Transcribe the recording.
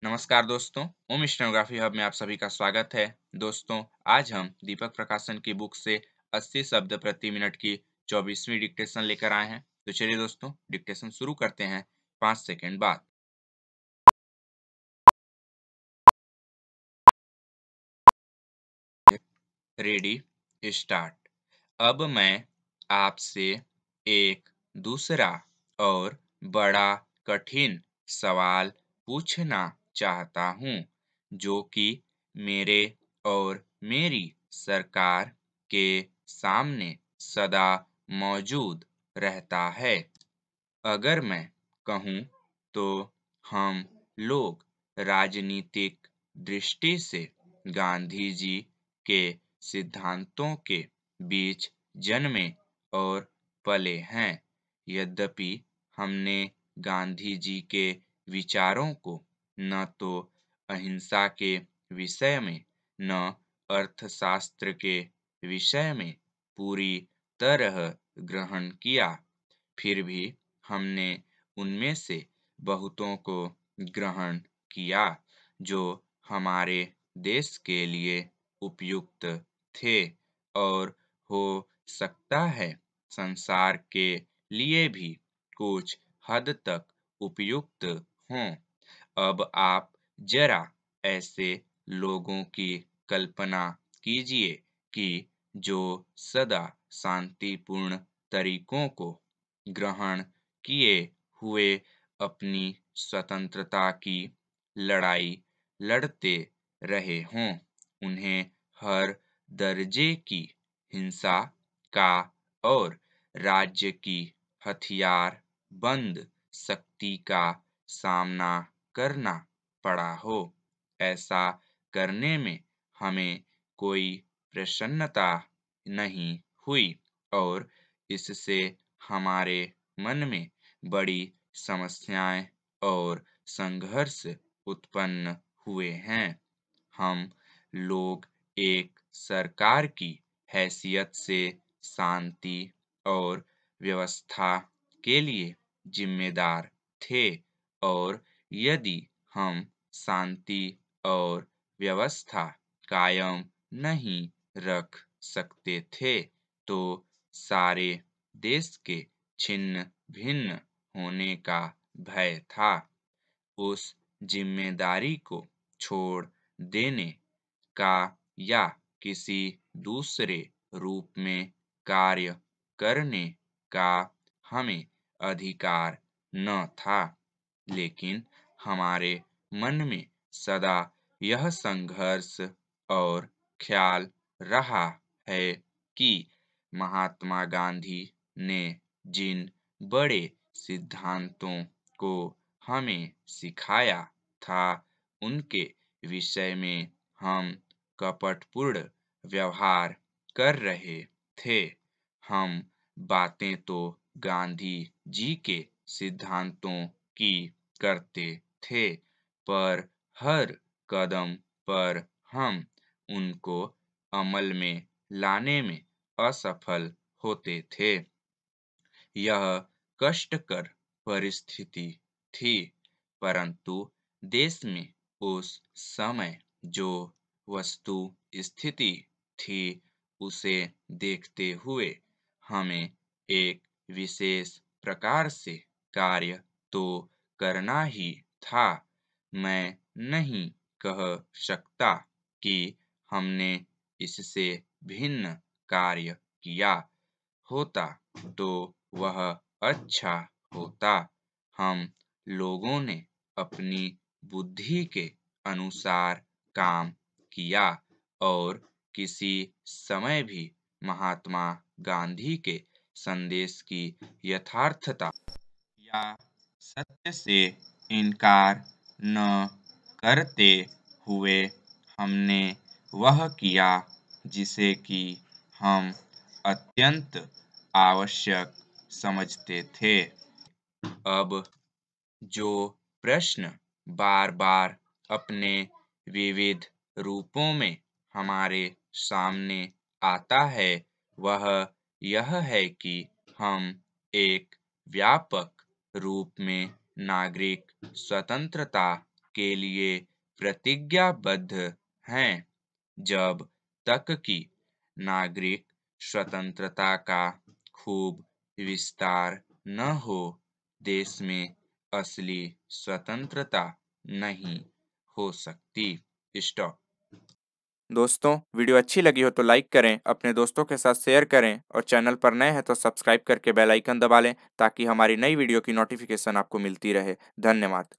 नमस्कार दोस्तों, ओम stenography hub में आप सभी का स्वागत है। दोस्तों, आज हम दीपक प्रकाशन की बुक से 80 शब्द प्रति मिनट की 24वीं डिक्टेशन लेकर आए हैं। तो चलिए दोस्तों, डिक्टेशन शुरू करते हैं 5 सेकंड बाद। Ready, start. अब मैं आपसे एक दूसरा और बड़ा कठिन सवाल पूछना चाहता हूँ, जो कि मेरे और मेरी सरकार के सामने सदा मौजूद रहता है। अगर मैं कहूँ तो हम लोग राजनीतिक दृष्टि से गांधी जी के सिद्धांतों के बीच जन्मे और पले हैं। यद्यपि हमने गांधी जी के विचारों को न तो अहिंसा के विषय में न अर्थशास्त्र के विषय में पूरी तरह ग्रहण किया, फिर भी हमने उनमें से बहुतों को ग्रहण किया जो हमारे देश के लिए उपयुक्त थे और हो सकता है संसार के लिए भी कुछ हद तक उपयुक्त हों। अब आप जरा ऐसे लोगों की कल्पना कीजिए कि जो सदा शांतिपूर्ण तरीकों को ग्रहण किए हुए अपनी स्वतंत्रता की लड़ाई लड़ते रहे हों। उन्हें हर दर्जे की हिंसा का और राज्य की हथियार बंद शक्ति का सामना करना पड़ा हो। ऐसा करने में हमें कोई प्रसन्नता नहीं हुई और इससे हमारे मन में बड़ी समस्याएं और संघर्ष उत्पन्न हुए हैं। हम लोग एक सरकार की हैसियत से शांति और व्यवस्था के लिए जिम्मेदार थे और यदि हम शांति और व्यवस्था कायम नहीं रख सकते थे, तो सारे देश के छिन्न भिन्न होने का भय था। उस जिम्मेदारी को छोड़ देने का या किसी दूसरे रूप में कार्य करने का हमें अधिकार न था, लेकिन हमारे मन में सदा यह संघर्ष और ख्याल रहा है कि महात्मा गांधी ने जिन बड़े सिद्धांतों को हमें सिखाया था, उनके विषय में हम कपटपूर्ण व्यवहार कर रहे थे। हम बातें तो गांधी जी के सिद्धांतों की करते थे, पर हर कदम पर हम उनको अमल में लाने में असफल होते थे। यह कष्टकर परिस्थिति थी, परंतु देश में उस समय जो वस्तु स्थिति थी, उसे देखते हुए हमें एक विशेष प्रकार से कार्य तो करना ही था। मैं नहीं कह सकता कि हमने इससे भिन्न कार्य किया होता तो वह अच्छा होता। हम लोगों ने अपनी बुद्धि के अनुसार काम किया और किसी समय भी महात्मा गांधी के संदेश की यथार्थता या सत्य से इनकार न करते हुए हमने वह किया जिसे कि हम अत्यंत आवश्यक समझते थे। अब जो प्रश्न बार-बार अपने विविध रूपों में हमारे सामने आता है, वह यह है कि हम एक व्यापक रूप में नागरिक स्वतंत्रता के लिए प्रतिज्ञाबद्ध हैं जब तक कि नागरिक स्वतंत्रता का खूब विस्तार न हो, देश में असली स्वतंत्रता नहीं हो सकती। स्टॉप। दोस्तों, वीडियो अच्छी लगी हो तो लाइक करें, अपने दोस्तों के साथ शेयर करें और चैनल पर नए हैं तो सब्सक्राइब करके बेल आइकन दबा लें ताकि हमारी नई वीडियो की नोटिफिकेशन आपको मिलती रहे। धन्यवाद।